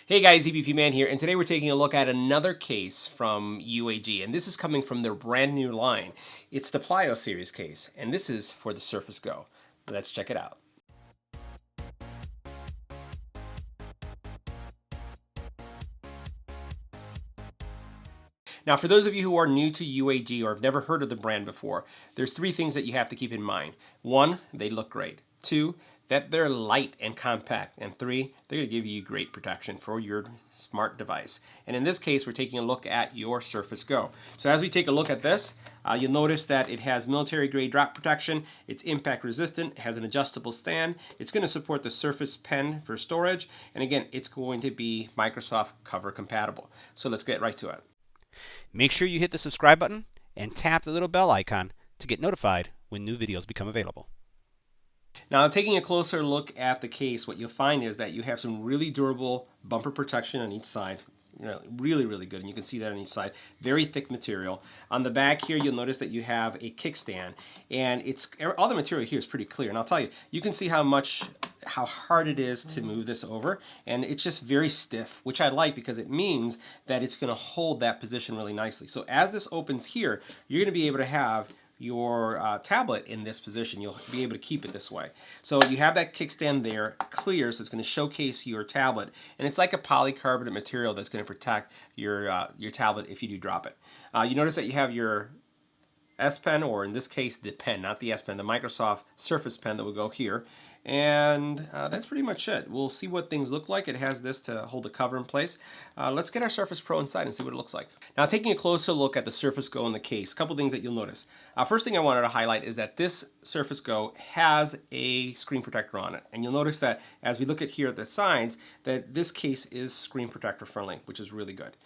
Hey guys, EBPMAN here, and today we're taking a look at another case from UAG, and this is coming from their brand new line. It's the Plyo series case, and this is for the Surface Go. Let's check it out. Now, for those of you who are new to UAG or have never heard of the brand before, there's three things that you have to keep in mind. One, they look great. Two, that they're light and compact. And three, they're going to give you great protection for your smart device. And in this case, we're taking a look at your Surface Go. So as we take a look at this, you'll notice that it has military grade drop protection, it's impact resistant, it has an adjustable stand, it's going to support the Surface Pen for storage, and again, it's going to be Microsoft Cover compatible. So let's get right to it. Make sure you hit the subscribe button and tap the little bell icon to get notified when new videos become available. Now, taking a closer look at the case, what you'll find is that you have some really durable bumper protection on each side. Really good, and you can see that on each side. Very thick material. On the back here, you'll notice that you have a kickstand, and all the material here is pretty clear. And I'll tell you, you can see how hard it is to move this over, and it's just very stiff, which I like because it means that it's going to hold that position really nicely. So as this opens here, you're going to be able to have your tablet in this position. You'll be able to keep it this way. So you have that kickstand there, clear, so it's going to showcase your tablet, and it's like a polycarbonate material that's going to protect your tablet if you do drop it. You notice that you have your S Pen, or in this case the pen, not the S Pen, the Microsoft Surface Pen that will go here. And that's pretty much it. We'll see what things look like. It has this to hold the cover in place. Let's get our Surface Pro inside and see what it looks like. Now, taking a closer look at the Surface Go in the case, a couple things that you'll notice. First thing I wanted to highlight is that this Surface Go has a screen protector on it. And you'll notice that as we look at here at the sides, that this case is screen protector friendly, which is really good.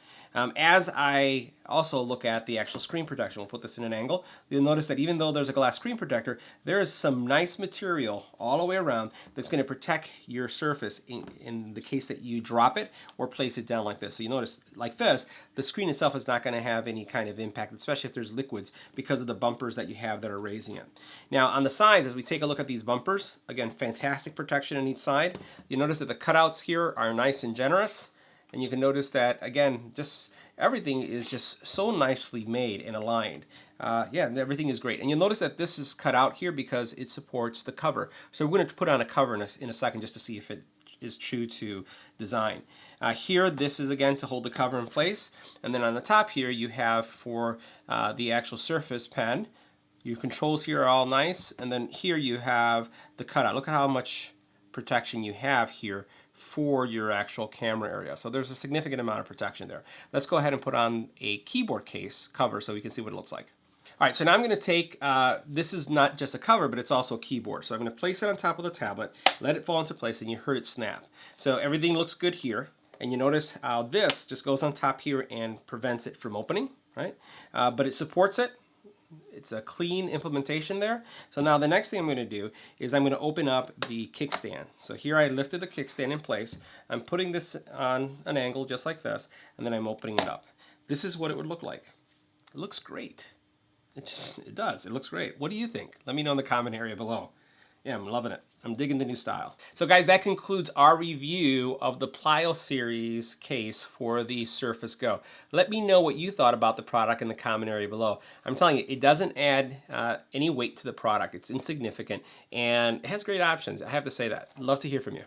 As I also look at the actual screen protection, we'll put this in an angle, you'll notice that even though there's a glass screen protector, there is some nice material all the way around that's going to protect your surface in the case that you drop it or place it down like this. So you notice, like this, the screen itself is not going to have any kind of impact, especially if there's liquids, because of the bumpers that you have that are raising it. Now, on the sides, as we take a look at these bumpers, again, fantastic protection on each side. You notice that the cutouts here are nice and generous. And you can notice that, again, just everything is just so nicely made and aligned. Yeah, everything is great. And you'll notice that this is cut out here because it supports the cover. So we're going to put on a cover in a second just to see if it is true to design. Here, this is, again, to hold the cover in place. And then on the top here, you have for the actual Surface Pen. Your controls here are all nice. And then here you have the cutout. Look at how much protection you have here for your actual camera area. So there's a significant amount of protection there. Let's go ahead and put on a keyboard case cover so we can see what it looks like. All right, so now I'm going to take, this is not just a cover, but it's also a keyboard. So I'm going to place it on top of the tablet, let it fall into place, and you heard it snap. So everything looks good here. And you notice how this just goes on top here and prevents it from opening, right? But it supports it. It's a clean implementation there. So now the next thing I'm going to do is I'm going to open up the kickstand. So here I lifted the kickstand in place. I'm putting this on an angle just like this, and then I'm opening it up. This is what it would look like. It looks great. It does. It looks great. What do you think? Let me know in the comment area below. Yeah, I'm loving it. I'm digging the new style. So guys, that concludes our review of the Plyo series case for the Surface Go. Let me know what you thought about the product in the comment area below. I'm telling you, it doesn't add any weight to the product. It's insignificant, and it has great options. I have to say that. Love to hear from you.